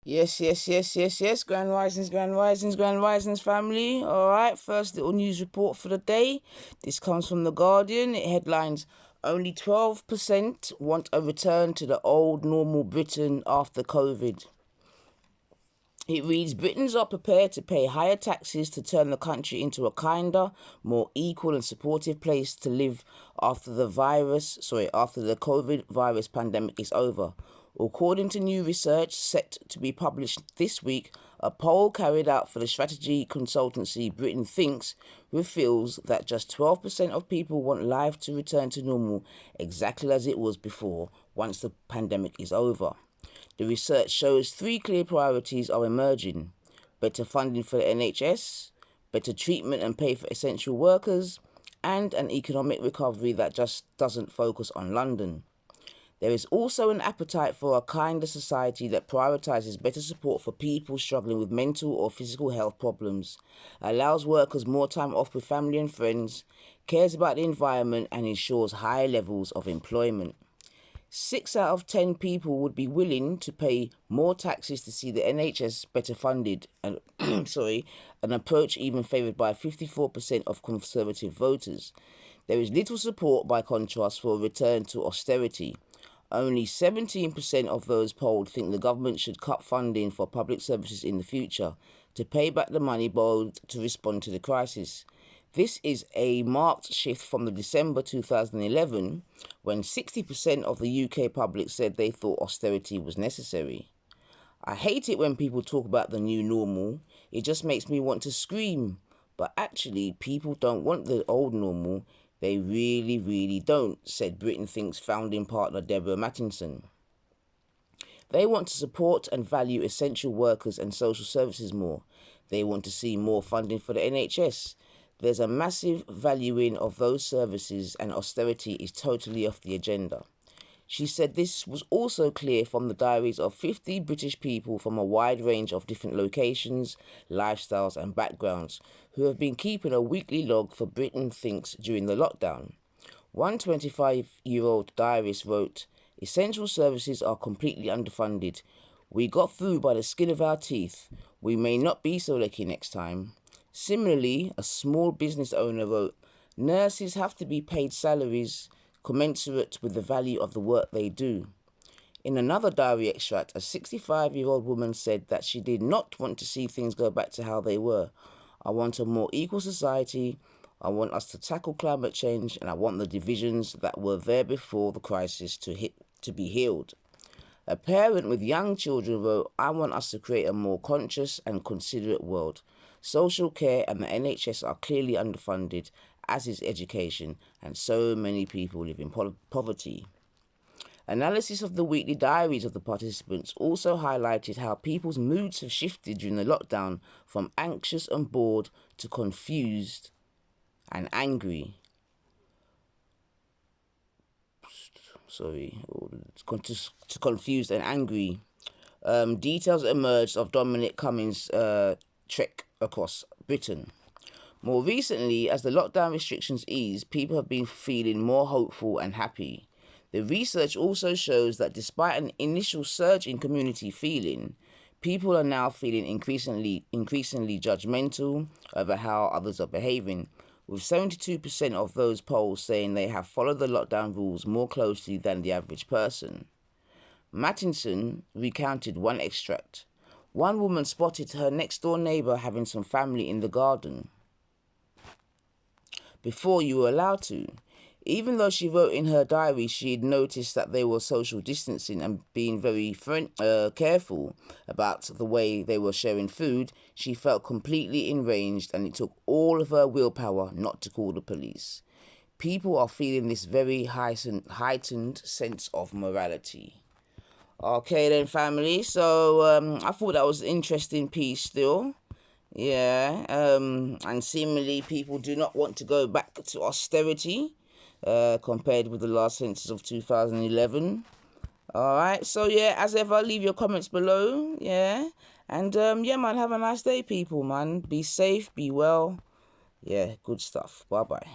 Yes. Grand Risings, family. All right, first little news report for the day. This comes from The Guardian. It headlines, only 12% want a return to the old normal Britain after COVID. It reads, Britons are prepared to pay higher taxes to turn the country into a kinder, more equal and supportive place to live after the COVID virus pandemic is over. According to new research set to be published this week, a poll carried out for the strategy consultancy Britain Thinks reveals that just 12% of people want life to return to normal exactly as it was before once the pandemic is over. The research shows three clear priorities are emerging: better funding for the NHS, better treatment and pay for essential workers, and an economic recovery that just doesn't focus on London. There is also an appetite for a kinder society that prioritises better support for people struggling with mental or physical health problems, allows workers more time off with family and friends, cares about the environment, and ensures high levels of employment. 6 out of 10 people would be willing to pay more taxes to see the NHS better funded, and an approach even favoured by 54% of Conservative voters. There is little support, by contrast, for a return to austerity. Only 17% of those polled think the government should cut funding for public services in the future to pay back the money borrowed to respond to the crisis. This is a marked shift from the December 2011, when 60% of the UK public said they thought austerity was necessary. I hate it when people talk about the new normal. It just makes me want to scream. But actually, people don't want the old normal. They really don't, said Britain Thinks founding partner Deborah Mattinson. They want to support and value essential workers and social services more. They want to see more funding for the NHS. There's a massive valuing of those services, and austerity is totally off the agenda. She said this was also clear from the diaries of 50 British people from a wide range of different locations, lifestyles and backgrounds who have been keeping a weekly log for Britain Thinks during the lockdown. One 25-year-old diarist wrote, "Essential services are completely underfunded. We got through by the skin of our teeth. We may not be so lucky next time." Similarly, a small business owner wrote, "Nurses have to be paid salaries commensurate with the value of the work they do." In another diary extract, a 65-year-old woman said that she did not want to see things go back to how they were. "I want a more equal society. I want us to tackle climate change, and I want the divisions that were there before the crisis to be healed." A parent with young children wrote, "I want us to create a more conscious and considerate world. Social care and the NHS are clearly underfunded, as is education, and so many people live in poverty." Analysis of the weekly diaries of the participants also highlighted how people's moods have shifted during the lockdown from anxious and bored to confused and angry. To confused and angry. Details emerged of Dominic Cummings' trek across Britain. More recently, as the lockdown restrictions ease, people have been feeling more hopeful and happy. The research also shows that despite an initial surge in community feeling, people are now feeling increasingly judgmental over how others are behaving, with 72% of those polled saying they have followed the lockdown rules more closely than the average person. Mattinson recounted one extract. One woman spotted her next-door neighbour having some family in the garden before you were allowed to. Even though she wrote in her diary she had noticed that they were social distancing and being very careful about the way they were sharing food, she felt completely enraged, and it took all of her willpower not to call the police. People are feeling this very heightened sense of morality. Okay then, family, so I thought that was an interesting piece still. Yeah, and seemingly people do not want to go back to austerity compared with the last census of 2011. All right, so yeah, as ever, leave your comments below. Yeah, and yeah, man, have a nice day, people, man. Be safe, be well. Yeah, good stuff. Bye-bye.